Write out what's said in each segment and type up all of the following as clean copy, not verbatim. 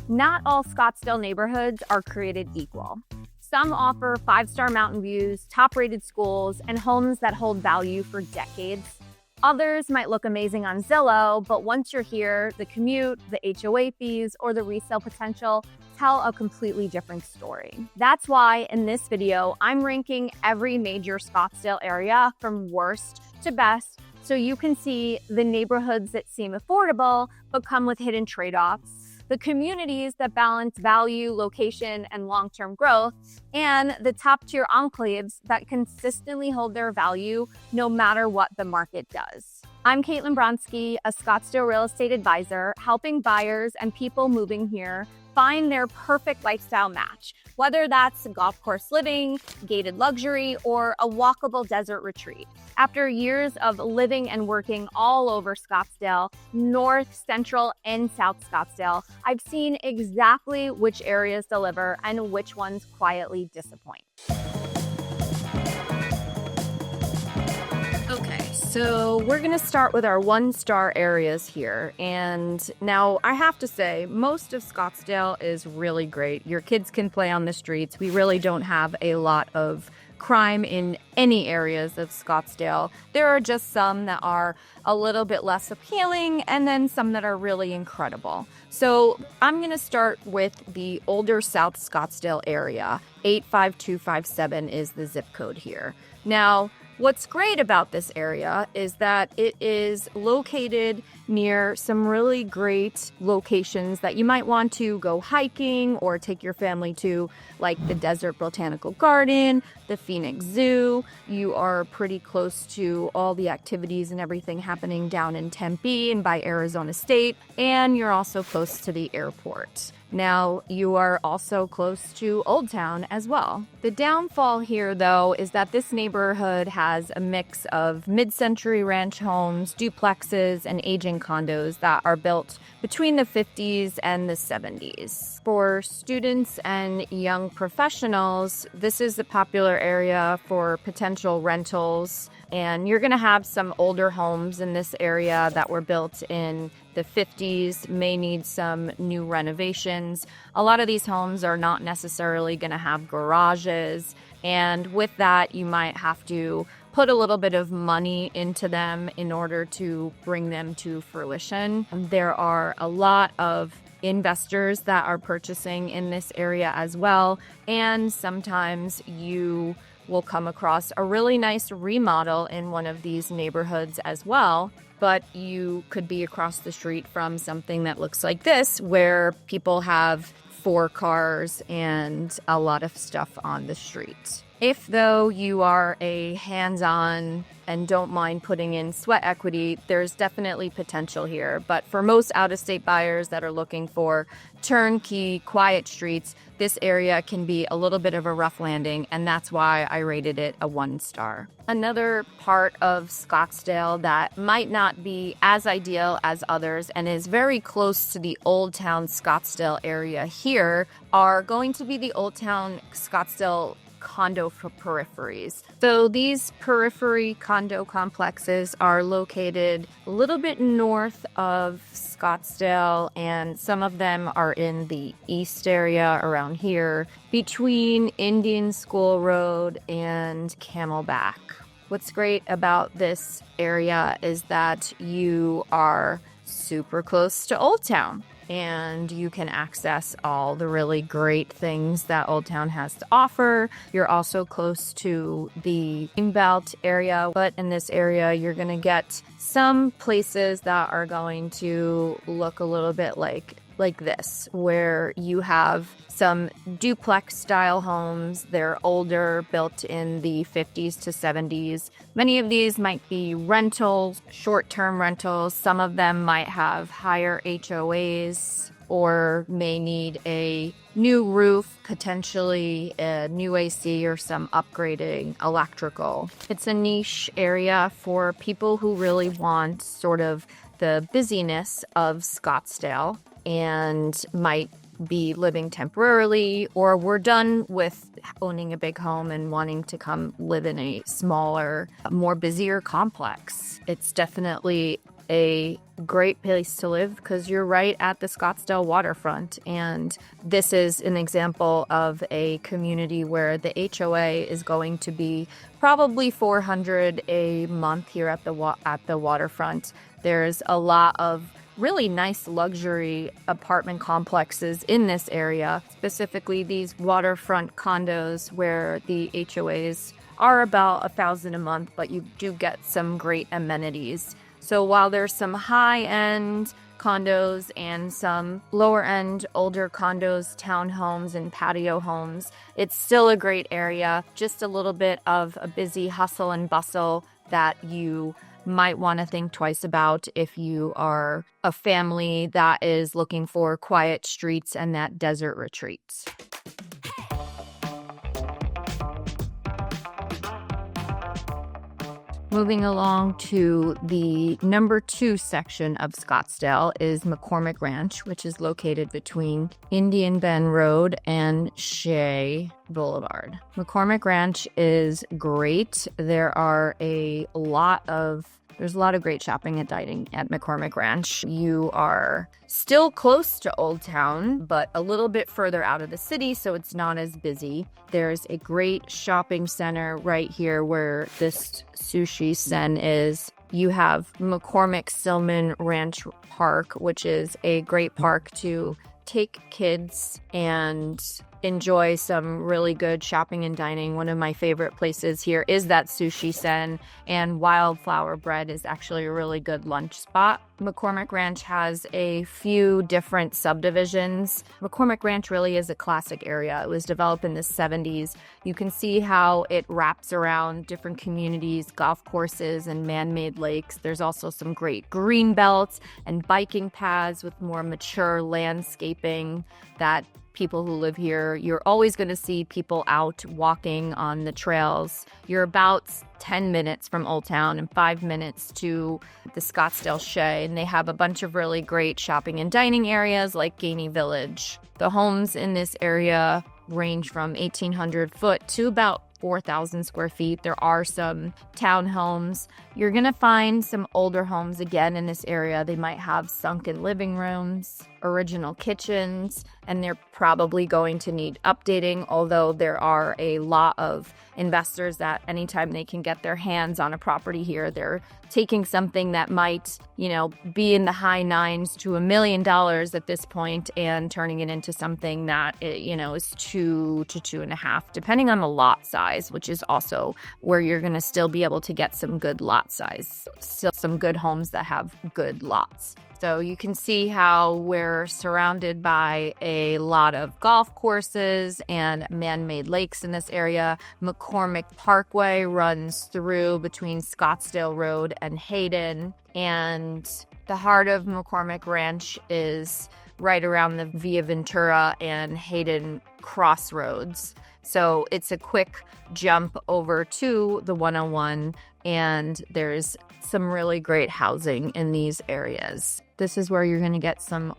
Not all Scottsdale neighborhoods are created equal. Some offer 5-star mountain views, top-rated schools, and homes that hold value for decades. Others might look amazing on Zillow, but once you're here, the commute, the HOA fees, or the resale potential tell a completely different story. That's why in this video, I'm ranking every major Scottsdale area from worst to best, so you can see the neighborhoods that seem affordable but come with hidden trade-offs, the communities that balance value, location, and long-term growth, and the top-tier enclaves that consistently hold their value no matter what the market does. I'm Caitlin BRONSKY, a Scottsdale real estate advisor, helping buyers and people moving here find their perfect lifestyle match, whether that's golf course living, gated luxury, or a walkable desert retreat. After years of living and working all over Scottsdale, North, Central, and South Scottsdale, I've seen exactly which areas deliver and which ones quietly disappoint. Okay, so we're gonna start with our 1-star areas here. And now I have to say, most of Scottsdale is really great. Your kids can play on the streets. We really don't have a lot of crime in any areas of Scottsdale. There are just some that are a little bit less appealing and then some that are really incredible. So I'm going to start with the older South Scottsdale area. 85257 is the zip code here. Now, what's great about this area is that it is located near some really great locations that you might want to go hiking or take your family to, like the Desert Botanical Garden, the Phoenix Zoo. You are pretty close to all the activities and everything happening down in Tempe and by Arizona State, and you're also close to the airport. Now, you are also close to Old Town as well. The downfall here, though, is that this neighborhood has a mix of mid-century ranch homes, duplexes, and aging condos that are built between the 50s and the 70s. For students and young professionals, this is a popular area for potential rentals, and you're going to have some older homes in this area that were built in the 50s, may need some new renovations. A lot of these homes are not necessarily going to have garages, and with that, you might have to put a little bit of money into them in order to bring them to fruition. There are a lot of investors that are purchasing in this area as well, and sometimes you will come across a really nice remodel in one of these neighborhoods as well, but you could be across the street from something that looks like this, where people have 4 cars and a lot of stuff on the street. If, though, you are a hands-on and don't mind putting in sweat equity, there's definitely potential here. But for most out-of-state buyers that are looking for turnkey, quiet streets, this area can be a little bit of a rough landing, and that's why I rated it a 1-star. Another part of Scottsdale that might not be as ideal as others and is very close to the Old Town Scottsdale area here are going to be the Old Town Scottsdale condo peripheries. So these periphery condo complexes are located a little bit north of Scottsdale, and some of them are in the east area around here between Indian School Road and Camelback. What's great about this area is that you are super close to Old Town, and you can access all the really great things that Old Town has to offer. You're also close to the Greenbelt area, but in this area, you're going to get some places that are going to look a little bit like this, where you have some duplex style homes. They're older, built in the 50s to 70s. Many of these might be rentals, short-term rentals. Some of them might have higher HOAs or may need a new roof, potentially a new AC or some upgrading electrical. It's a niche area for people who really want sort of the busyness of Scottsdale and might be living temporarily, or we're done with owning a big home and wanting to come live in a smaller, more busier complex. It's definitely a great place to live because you're right at the Scottsdale waterfront. And this is an example of a community where the HOA is going to be probably $400 a month here at the waterfront. There's a lot of really nice luxury apartment complexes in this area, specifically these waterfront condos where the HOAs are about $1,000 a month, but you do get some great amenities. So while there's some high-end condos and some lower-end older condos, townhomes, and patio homes, it's still a great area. Just a little bit of a busy hustle and bustle that you might want to think twice about if you are a family that is looking for quiet streets and that desert retreat. Moving along to the number 2 section of Scottsdale is McCormick Ranch, which is located between Indian Bend Road and Shea Boulevard. McCormick Ranch is great. There's a lot of great shopping and dining at McCormick Ranch. You are still close to Old Town, but a little bit further out of the city, so it's not as busy. There's a great shopping center right here where this Sushi Sen is. You have McCormick Stillman Ranch Park, which is a great park to take kids and enjoy some really good shopping and dining. One of my favorite places here is that Sushi Sen, and Wildflower Bread is actually a really good lunch spot. McCormick Ranch has a few different subdivisions. McCormick Ranch really is a classic area. It was developed in the 70s. You can see how it wraps around different communities, golf courses, and man-made lakes. There's also some great green belts and biking paths with more mature landscaping that people who live here, you're always going to see people out walking on the trails. You're about 10 minutes from Old Town and 5 minutes to the Scottsdale Shea, and they have a bunch of really great shopping and dining areas like Gainey Village. The homes in this area range from 1,800 foot to about 4,000 square feet. There are some townhomes. You're going to find some older homes again in this area. They might have sunken living rooms, original kitchens, and they're probably going to need updating, although there are a lot of investors that anytime they can get their hands on a property here, they're taking something that might, be in the high nines to $1 million at this point and turning it into something that, is 2 to 2.5, depending on the lot size, which is also where you're going to still be able to get some good lot size, still some good homes that have good lots. So you can see how we're surrounded by a lot of golf courses and man-made lakes in this area. McCormick Parkway runs through between Scottsdale Road and Hayden. And the heart of McCormick Ranch is right around the Via Ventura and Hayden crossroads. So it's a quick jump over to the 101, and there's some really great housing in these areas. This is where you're going to get some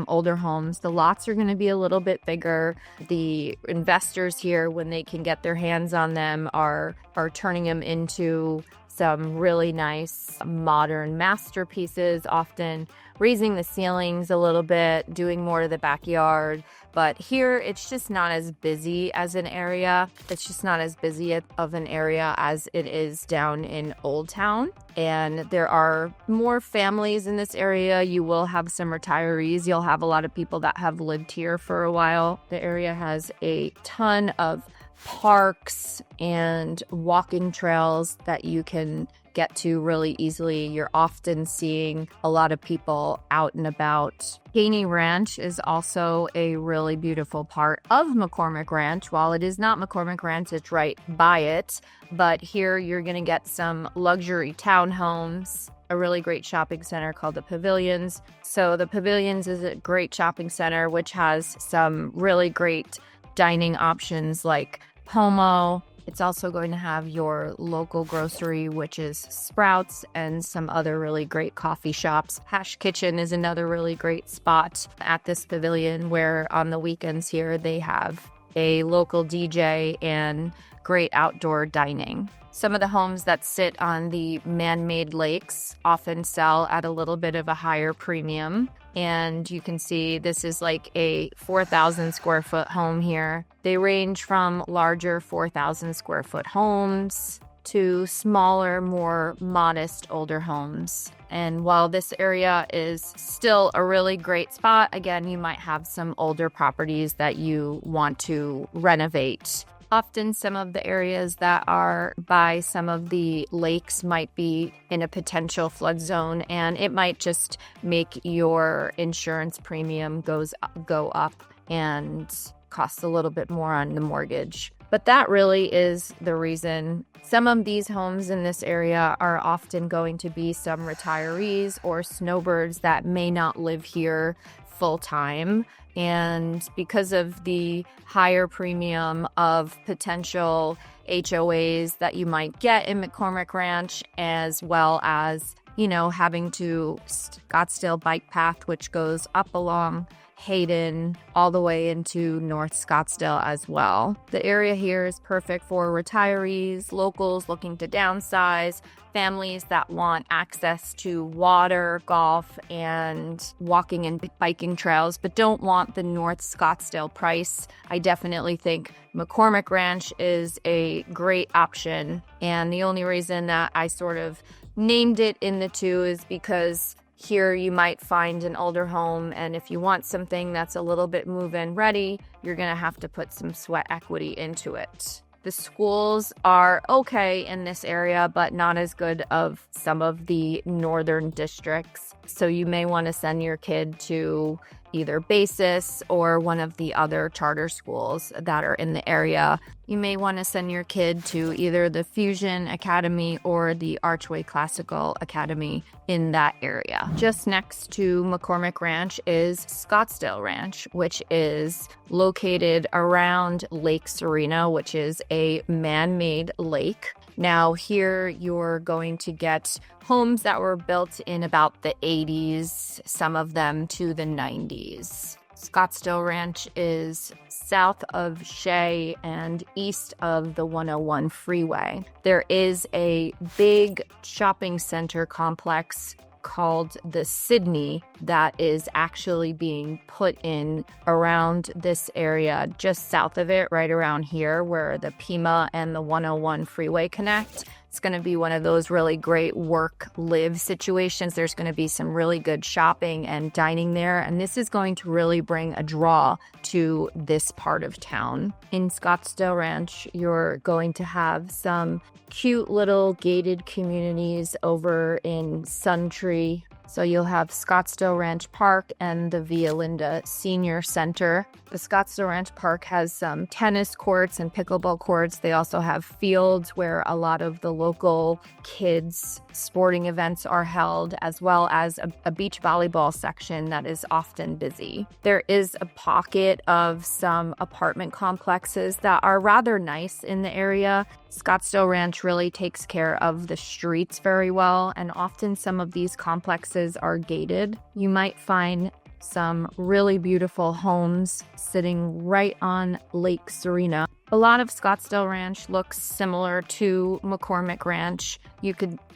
older homes. The lots are going to be a little bit bigger. The investors here, when they can get their hands on them, are turning them into some really nice modern masterpieces, often raising the ceilings a little bit, doing more to the backyard. But here, it's just not as busy as an area. It's just not as busy of an area as it is down in Old Town. And there are more families in this area. You will have some retirees. You'll have a lot of people that have lived here for a while. The area has a ton of parks and walking trails that you can get to really easily. You're often seeing a lot of people out and about. Gainey Ranch is also a really beautiful part of McCormick Ranch. While it is not McCormick Ranch, it's right by it. But here you're going to get some luxury townhomes, a really great shopping center called the Pavilions. So the Pavilions is a great shopping center which has some really great dining options like Pomo. It's also going to have your local grocery, which is Sprouts, and some other really great coffee shops. Hash Kitchen is another really great spot at this pavilion where on the weekends here they have a local DJ, and great outdoor dining. Some of the homes that sit on the man-made lakes often sell at a little bit of a higher premium. And you can see this is like a 4,000 square foot home here. They range from larger 4,000 square foot homes to smaller, more modest, older homes. And while this area is still a really great spot, again, you might have some older properties that you want to renovate. Often some of the areas that are by some of the lakes might be in a potential flood zone, and it might just make your insurance premium go up and cost a little bit more on the mortgage. But that really is the reason. Some of these homes in this area are often going to be some retirees or snowbirds that may not live here full time. And because of the higher premium of potential HOAs that you might get in McCormick Ranch, as well as, having to Scottsdale bike path, which goes up along Hayden all the way into North Scottsdale as well. The area here is perfect for retirees, locals looking to downsize, families that want access to water, golf, and walking and biking trails, but don't want the North Scottsdale price. I definitely think McCormick Ranch is a great option. And the only reason that I sort of named it in the two is because here you might find an older home, and if you want something that's a little bit move-in ready, you're going to have to put some sweat equity into it. The schools are okay in this area, but not as good of some of the northern districts. So you may want to send your kid to either Basis or one of the other charter schools that are in the area. You may want to send your kid to either the Fusion Academy or the Archway Classical Academy in that area. Just next to McCormick Ranch is Scottsdale Ranch, which is located around Lake Serena, which is a man-made lake. Now here you're going to get homes that were built in about the 80s, some of them to the 90s. Scottsdale Ranch is south of Shea and east of the 101 freeway. There is a big shopping center complex called the Sydney that is actually being put in around this area, just south of it, right around here where the Pima and the 101 freeway connect. It's going to be one of those really great work-live situations. There's going to be some really good shopping and dining there, and this is going to really bring a draw to this part of town. In Scottsdale Ranch, you're going to have some cute little gated communities over in Suntree. So you'll have Scottsdale Ranch Park and the Via Linda Senior Center. The Scottsdale Ranch Park has some tennis courts and pickleball courts. They also have fields where a lot of the local kids' sporting events are held, as well as a beach volleyball section that is often busy. There is a pocket of some apartment complexes that are rather nice in the area. Scottsdale Ranch really takes care of the streets very well, and often some of these complexes are gated. You might find some really beautiful homes sitting right on Lake Serena. A lot of Scottsdale Ranch looks similar to McCormick Ranch.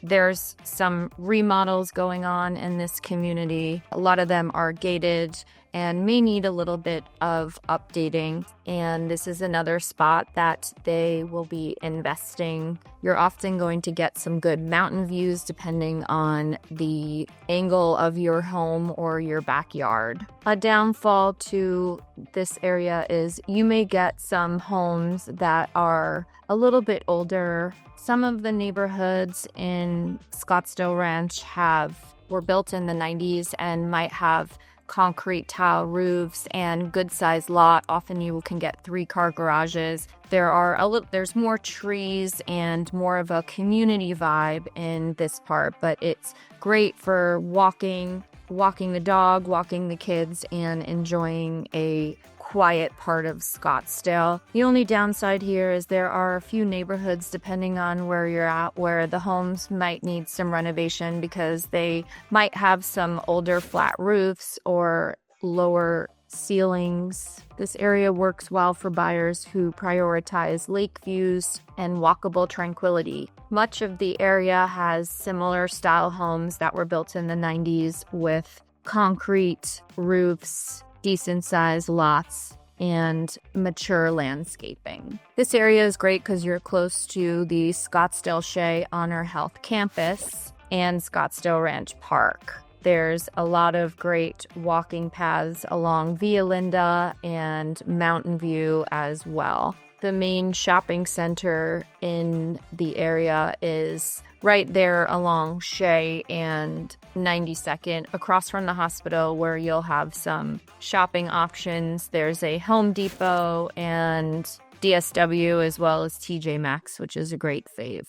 There's some remodels going on in this community. A lot of them are gated and may need a little bit of updating. And this is another spot that they will be investing. You're often going to get some good mountain views depending on the angle of your home or your backyard. A downfall to this area is you may get some homes that are a little bit older. Some of the neighborhoods in Scottsdale Ranch were built in the 90s and might have concrete tile roofs and good sized lot. Often you can get 3-car garages. There's more trees and more of a community vibe in this part, but it's great for walking the dog, walking the kids, and enjoying a quiet part of Scottsdale. The only downside here is there are a few neighborhoods, depending on where you're at, where the homes might need some renovation because they might have some older flat roofs or lower ceilings. This area works well for buyers who prioritize lake views and walkable tranquility. Much of the area has similar style homes that were built in the 90s with concrete roofs, decent-sized lots, and mature landscaping. This area is great because you're close to the Scottsdale Shea Honor Health Campus and Scottsdale Ranch Park. There's a lot of great walking paths along Via Linda and Mountain View as well. The main shopping center in the area is right there along Shea and 92nd, across from the hospital, where you'll have some shopping options. There's a Home Depot and DSW, as well as TJ Maxx, which is a great fave.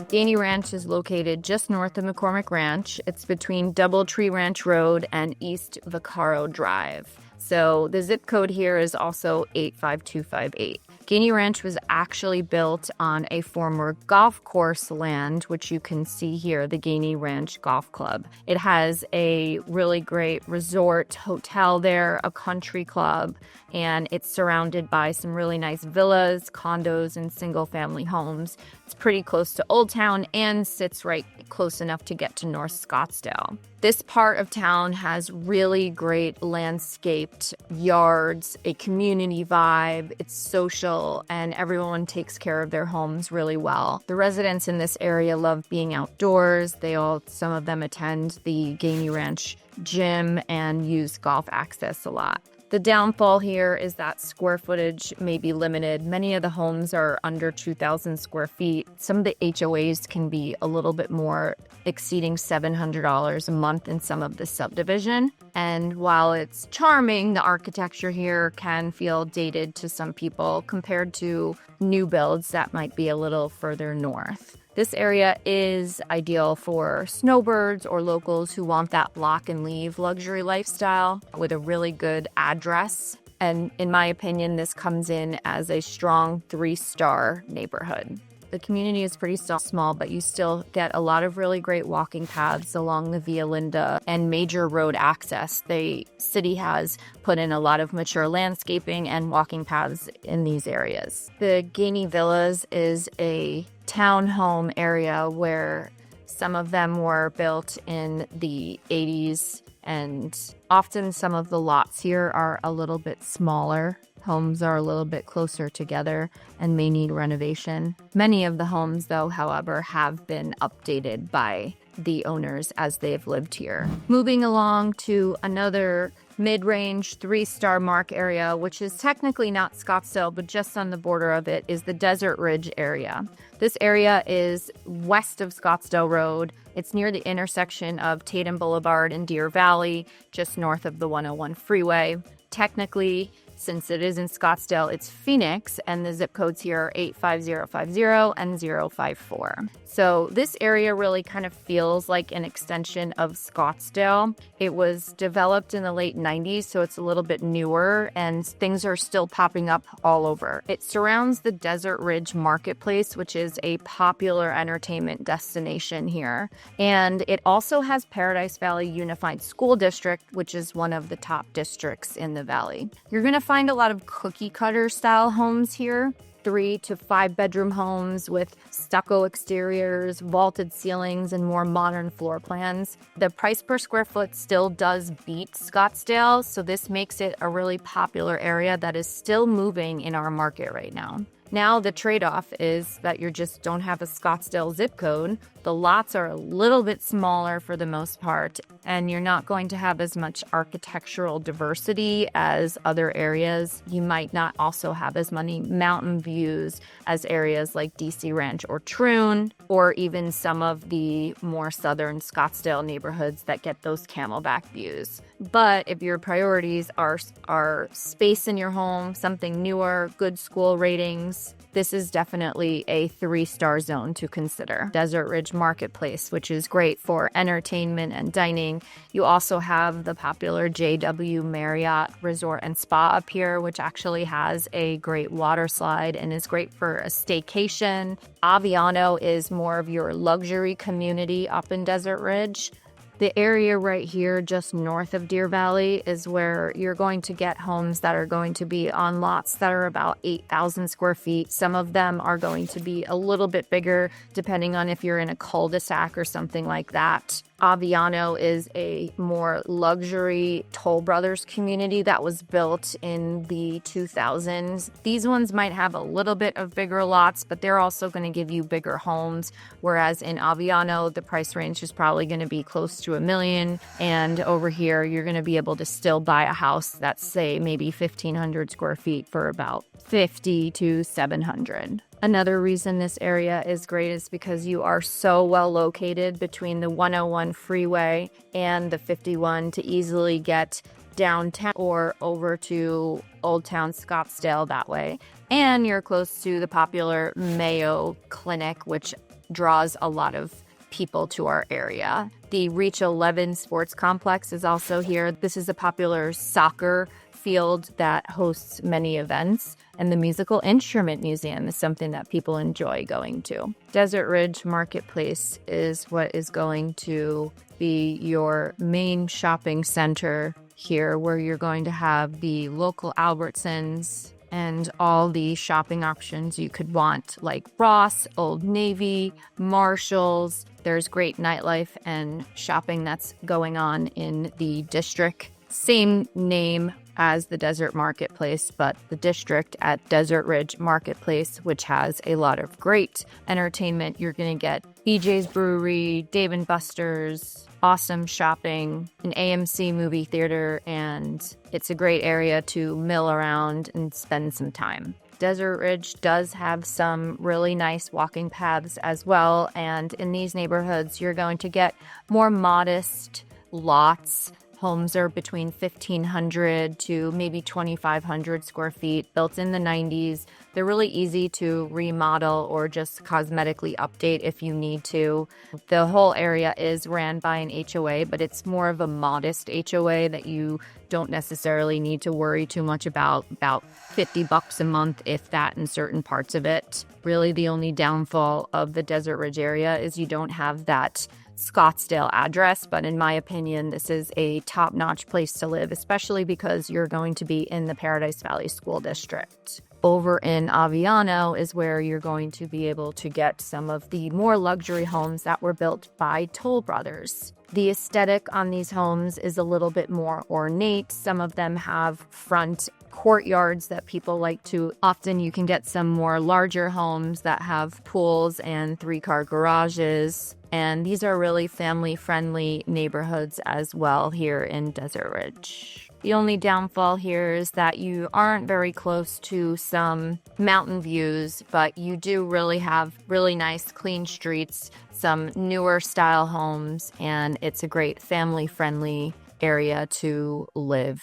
Gainey Ranch is located just north of McCormick Ranch. It's between Doubletree Ranch Road and East Vaccaro Drive. So the zip code here is also 85258. Gainey Ranch was actually built on a former golf course land, which you can see here, the Gainey Ranch Golf Club. It has a really great resort hotel there, a country club, and it's surrounded by some really nice villas, condos, and single-family homes. It's pretty close to Old Town and sits right close enough to get to North Scottsdale. This part of town has really great landscaped yards, a community vibe, it's social, and everyone takes care of their homes really well. The residents in this area love being outdoors. Some of them attend the Gainey Ranch gym and use golf access a lot. The downfall here is that square footage may be limited. Many of the homes are under 2,000 square feet. Some of the HOAs can be a little bit more, exceeding $700 a month in some of the subdivision. And while it's charming, the architecture here can feel dated to some people compared to new builds that might be a little further north. This area is ideal for snowbirds or locals who want that lock and leave luxury lifestyle with a really good address. And in my opinion, this comes in as a strong 3-star neighborhood. The community is pretty small, but you still get a lot of really great walking paths along the Via Linda and major road access. The city has put in a lot of mature landscaping and walking paths in these areas. The Gainey Villas is a townhome area where some of them were built in the 80s, and often some of the lots here are a little bit smaller. Homes are a little bit closer together and may need renovation. Many of the homes, though, however, have been updated by the owners as they've lived here. Moving along to another mid-range 3-star mark area, which is technically not Scottsdale, but just on the border of it, is the Desert Ridge area. This area is west of Scottsdale Road. It's near the intersection of Tatum Boulevard and Deer Valley, just north of the 101 freeway. Technically, since it is in Scottsdale, it's Phoenix, and the zip codes here are 85050 and 054. So this area really kind of feels like an extension of Scottsdale. It was developed in the late 90s, so it's a little bit newer, and things are still popping up all over. It surrounds the Desert Ridge Marketplace, which is a popular entertainment destination here. And it also has Paradise Valley Unified School District, which is one of the top districts in the valley. You're going to find a lot of cookie cutter style homes here. 3 to 5 bedroom homes with stucco exteriors, vaulted ceilings, and more modern floor plans. The price per square foot still does beat Scottsdale, so this makes it a really popular area that is still moving in our market right now. Now the trade-off is that you just don't have a Scottsdale zip code. The lots are a little bit smaller for the most part, and you're not going to have as much architectural diversity as other areas. You might not also have as many mountain views as areas like DC Ranch or Troon, or even some of the more southern Scottsdale neighborhoods that get those camelback views. But if your priorities are space in your home, something newer, good school ratings, homes, this is definitely a 3-star zone to consider. Desert Ridge Marketplace, which is great for entertainment and dining. You also have the popular JW Marriott Resort and Spa up here, which actually has a great water slide and is great for a staycation. Aviano is more of your luxury community up in Desert Ridge. The area right here just north of Deer Valley is where you're going to get homes that are going to be on lots that are about 8,000 square feet. Some of them are going to be a little bit bigger depending on if you're in a cul-de-sac or something like that. Aviano is a more luxury Toll Brothers community that was built in the 2000s. These ones might have a little bit of bigger lots, but they're also going to give you bigger homes. Whereas in Aviano, the price range is probably going to be close to $1 million. And over here, you're going to be able to still buy a house that's, say, maybe 1,500 square feet for about $50 to $700. Another reason this area is great is because you are so well located between the 101 freeway and the 51 to easily get downtown or over to Old Town Scottsdale that way. And you're close to the popular Mayo Clinic, which draws a lot of people to our area. The Reach 11 Sports Complex is also here. This is a popular soccer field that hosts many events, and the Musical Instrument Museum is something that people enjoy going to. Desert Ridge Marketplace is what is going to be your main shopping center here, where you're going to have the local Albertsons and all the shopping options you could want, like Ross, Old Navy, Marshalls. There's great nightlife and shopping that's going on in the district. Same name as the Desert Marketplace, but the district at Desert Ridge Marketplace, which has a lot of great entertainment. You're going to get BJ's Brewery, Dave & Buster's, awesome shopping, an AMC movie theater, and it's a great area to mill around and spend some time. Desert Ridge does have some really nice walking paths as well, and in these neighborhoods, you're going to get more modest lots. Homes are between 1,500 to maybe 2,500 square feet, built in the 90s. They're really easy to remodel or just cosmetically update if you need to. The whole area is ran by an HOA, but it's more of a modest HOA that you don't necessarily need to worry too much about $50 a month, if that, in certain parts of it. Really, the only downfall of the Desert Ridge area is you don't have that Scottsdale address, but in my opinion, this is a top-notch place to live, especially because you're going to be in the Paradise Valley School District. Over in Aviano is where you're going to be able to get some of the more luxury homes that were built by Toll Brothers. The aesthetic on these homes is a little bit more ornate. Some of them have front courtyards that people like to. Often you can get some more larger homes that have pools and 3-car garages. And these are really family-friendly neighborhoods as well here in Desert Ridge. The only downfall here is that you aren't very close to some mountain views, but you do really have really nice, clean streets, some newer style homes, and it's a great family-friendly area to live.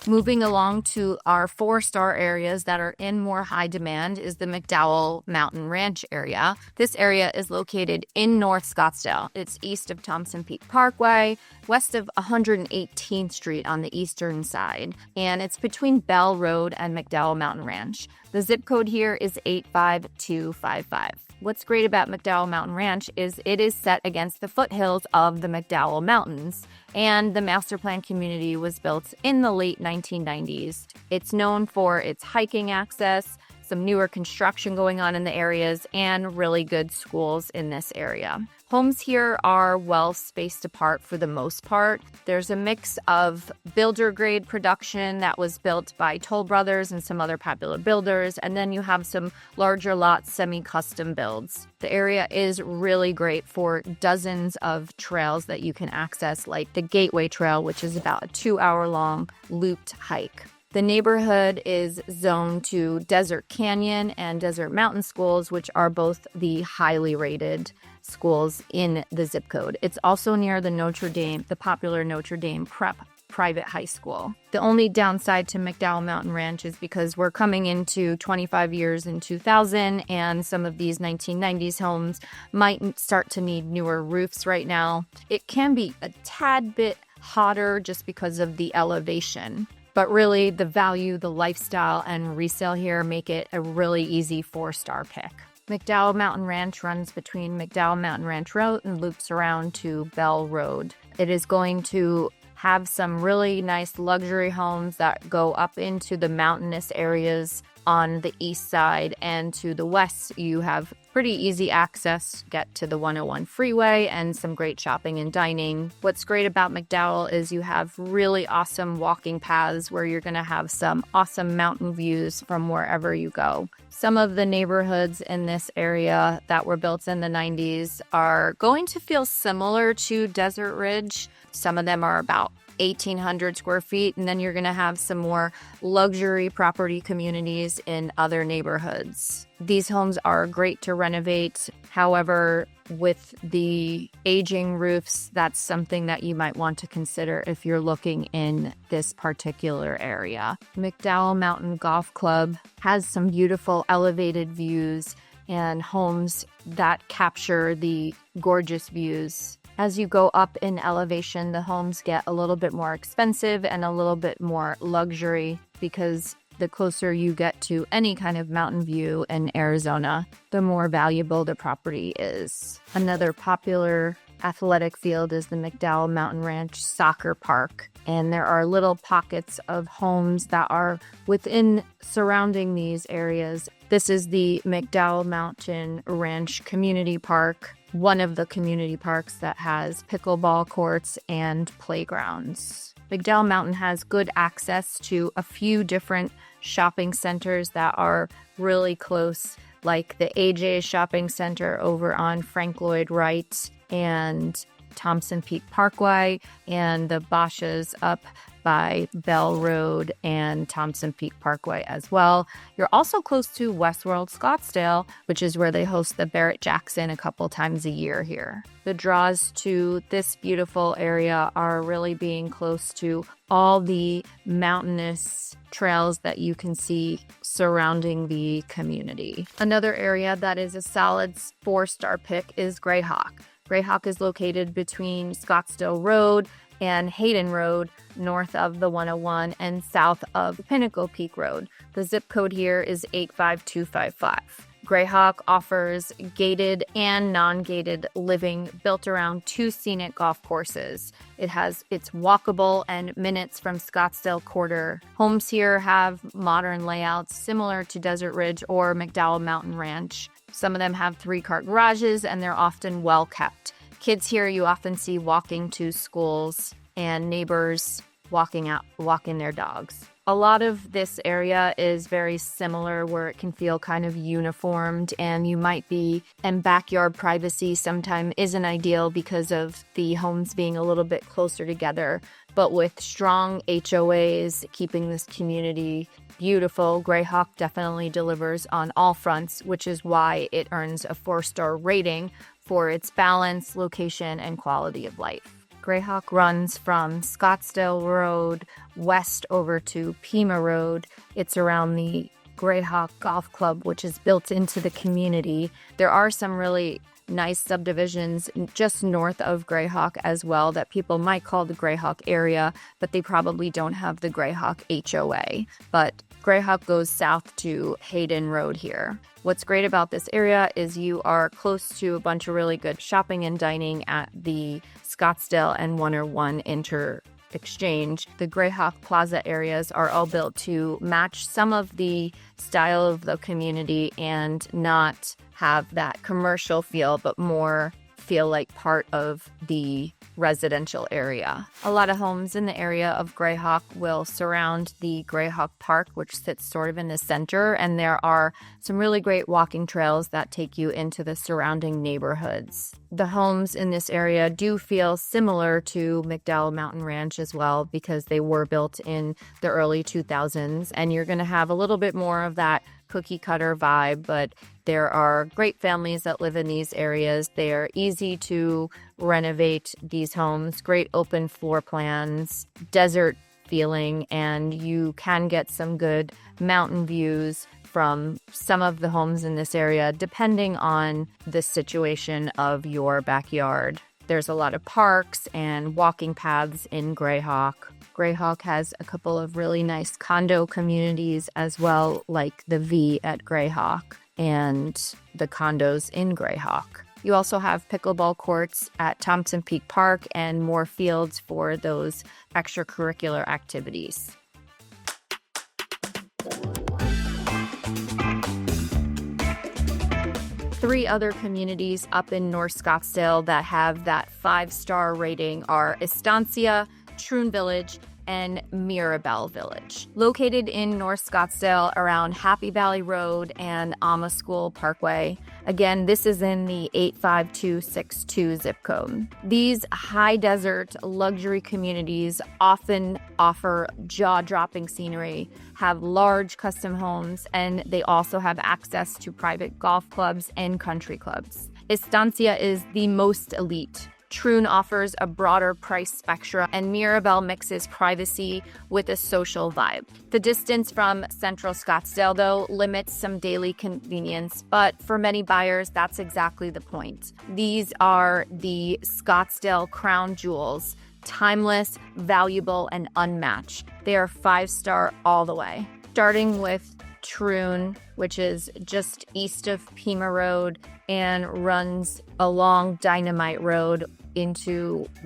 Moving along to our 4-star areas that are in more high demand is the McDowell Mountain Ranch area. This area is located in North Scottsdale. It's east of Thompson Peak Parkway, west of 118th Street on the eastern side, and it's between Bell Road and McDowell Mountain Ranch. The zip code here is 85255. What's great about McDowell Mountain Ranch is it is set against the foothills of the McDowell Mountains, and the master plan community was built in the late 1990s. It's known for its hiking access, some newer construction going on in the areas, and really good schools in this area. Homes here are well spaced apart for the most part. There's a mix of builder grade production that was built by Toll Brothers and some other popular builders, and then you have some larger lot semi-custom builds. The area is really great for dozens of trails that you can access, like the Gateway Trail, which is about a 2-hour-long looped hike. The neighborhood is zoned to Desert Canyon and Desert Mountain schools, which are both the highly rated schools in the zip code. It's also near the popular Notre Dame Prep private high school. The only downside to McDowell Mountain Ranch is because we're coming into 25 years in 2000, and some of these 1990s homes might start to need newer roofs right now. It can be a tad bit hotter just because of the elevation. But really, the value, the lifestyle, and resale here make it a really easy 4-star pick. McDowell Mountain Ranch runs between McDowell Mountain Ranch Road and loops around to Bell Road. It is going to have some really nice luxury homes that go up into the mountainous areas on the east side, and to the west you have pretty easy access, get to the 101 freeway, and some great shopping and dining. What's great about McDowell is you have really awesome walking paths where you're going to have some awesome mountain views from wherever you go. Some of the neighborhoods in this area that were built in the 90s are going to feel similar to Desert Ridge. Some of them are about 1,800 square feet, and then you're going to have some more luxury property communities in other neighborhoods. These homes are great to renovate. However, with the aging roofs, that's something that you might want to consider if you're looking in this particular area. McDowell Mountain Golf Club has some beautiful elevated views and homes that capture the gorgeous views. As you go up in elevation, the homes get a little bit more expensive and a little bit more luxury, because the closer you get to any kind of mountain view in Arizona, the more valuable the property is. Another popular athletic field is the McDowell Mountain Ranch Soccer Park, and there are little pockets of homes that are within surrounding these areas. This is the McDowell Mountain Ranch Community Park, one of the community parks that has pickleball courts and playgrounds. McDowell Mountain has good access to a few different shopping centers that are really close, like the AJ Shopping Center over on Frank Lloyd Wright and Thompson Peak Parkway, and the Bosch's up by Bell Road and Thompson Peak Parkway as well. You're also close to Westworld Scottsdale, which is where they host the Barrett-Jackson a couple times a year here. The draws to this beautiful area are really being close to all the mountainous trails that you can see surrounding the community. Another area that is a solid 4-star pick is Grayhawk. Grayhawk is located between Scottsdale Road and Hayden Road, north of the 101 and south of Pinnacle Peak Road. The zip code here is 85255. Grayhawk offers gated and non-gated living built around 2 scenic golf courses. It's walkable and minutes from Scottsdale Quarter. Homes here have modern layouts similar to Desert Ridge or McDowell Mountain Ranch. Some of them have 3-car garages, and they're often well kept. Kids here you often see walking to schools, and neighbors walking their dogs. A lot of this area is very similar, where it can feel kind of uniformed, and backyard privacy sometimes isn't ideal because of the homes being a little bit closer together. But with strong HOAs keeping this community beautiful, Grayhawk definitely delivers on all fronts, which is why it earns a 4-star rating for its balance, location, and quality of life. Grayhawk runs from Scottsdale Road west over to Pima Road. It's around the Grayhawk Golf Club, which is built into the community. There are some really nice subdivisions just north of Grayhawk as well that people might call the Grayhawk area, but they probably don't have the Grayhawk HOA. But Grayhawk goes south to Hayden Road here. What's great about this area is you are close to a bunch of really good shopping and dining at the Scottsdale and 101 exchange. The Grayhawk Plaza areas are all built to match some of the style of the community and not have that commercial feel, but more feel like part of the residential area. A lot of homes in the area of Grayhawk will surround the Grayhawk Park, which sits sort of in the center, and there are some really great walking trails that take you into the surrounding neighborhoods. The homes in this area do feel similar to McDowell Mountain Ranch as well, because they were built in the early 2000s, and you're going to have a little bit more of that cookie cutter vibe, but there are great families that live in these areas. They are easy to renovate these homes, great open floor plans, desert feeling, and you can get some good mountain views from some of the homes in this area, depending on the situation of your backyard. There's a lot of parks and walking paths in Greyhawk. Greyhawk has a couple of really nice condo communities as well, like the V at Greyhawk and the condos in Greyhawk. You also have pickleball courts at Thompson Peak Park and more fields for those extracurricular activities. Three other communities up in North Scottsdale that have that 5-star rating are Estancia, Troon Village, and Mirabel Village. Located in North Scottsdale around Happy Valley Road and Alma School Parkway. Again, this is in the 85262 zip code. These high desert luxury communities often offer jaw-dropping scenery, have large custom homes, and they also have access to private golf clubs and country clubs. Estancia is the most elite. Troon offers a broader price spectrum, and Mirabel mixes privacy with a social vibe. The distance from central Scottsdale, though, limits some daily convenience, but for many buyers, that's exactly the point. These are the Scottsdale crown jewels, timeless, valuable, and unmatched. They are 5-star all the way. Starting with Troon, which is just east of Pima Road and runs along Dynamite Road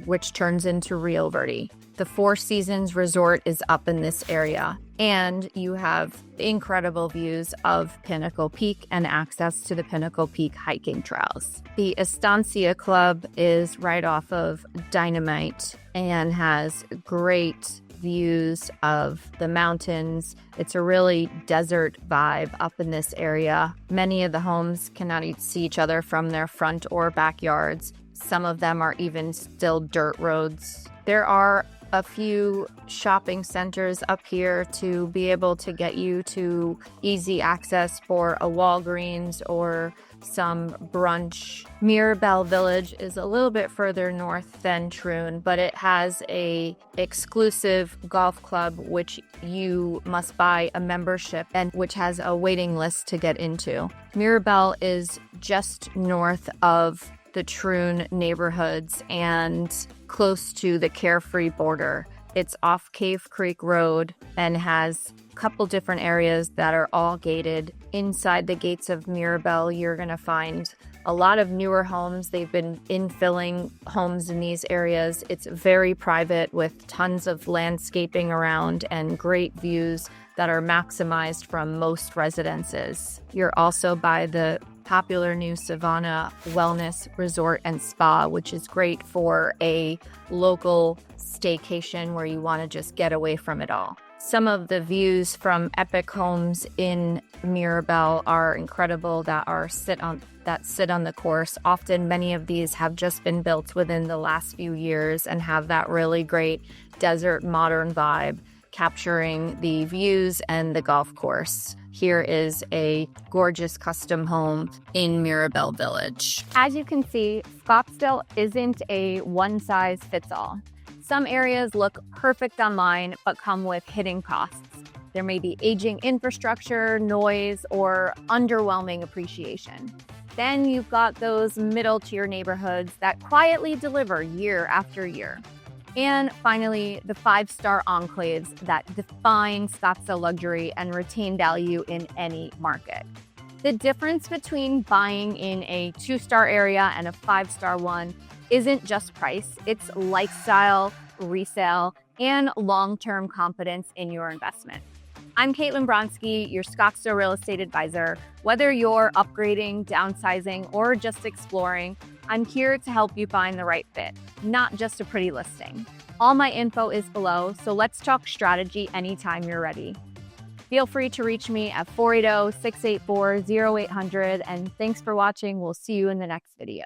which turns into Rio Verde. The Four Seasons Resort is up in this area, and you have incredible views of Pinnacle Peak and access to the Pinnacle Peak hiking trails. The Estancia Club is right off of Dynamite and has great views of the mountains. It's a really desert vibe up in this area. Many of the homes cannot see each other from their front or backyards. Some of them are even still dirt roads. There are a few shopping centers up here to be able to get you to easy access for a Walgreens or some brunch. Mirabel Village is a little bit further north than Troon, but it has a exclusive golf club which you must buy a membership and which has a waiting list to get into. Mirabel is just north of the Troon neighborhoods and close to the Carefree border. It's off Cave Creek Road and has a couple different areas that are all gated. Inside the gates of Mirabel, you're going to find a lot of newer homes. They've been infilling homes in these areas. It's very private with tons of landscaping around and great views that are maximized from most residences. You're also by the popular new Savannah Wellness Resort and Spa, which is great for a local staycation where you want to just get away from it all. Some of the views from epic homes in Mirabel are incredible that sit on the course. Often many of these have just been built within the last few years and have that really great desert modern vibe, capturing the views and the golf course. Here is a gorgeous custom home in Mirabel Village. As you can see, Scottsdale isn't a one-size-fits-all. Some areas look perfect online, but come with hidden costs. There may be aging infrastructure, noise, or underwhelming appreciation. Then you've got those middle-tier neighborhoods that quietly deliver year after year. And finally, the 5-star enclaves that define Scottsdale luxury and retain value in any market. The difference between buying in a 2-star area and a 5-star one isn't just price, it's lifestyle, resale, and long-term confidence in your investment. I'm Caitlin Bronsky, your Scottsdale real estate advisor. Whether you're upgrading, downsizing, or just exploring, I'm here to help you find the right fit, not just a pretty listing. All my info is below, so let's talk strategy anytime you're ready. Feel free to reach me at 480-684-0800, and thanks for watching. We'll see you in the next video.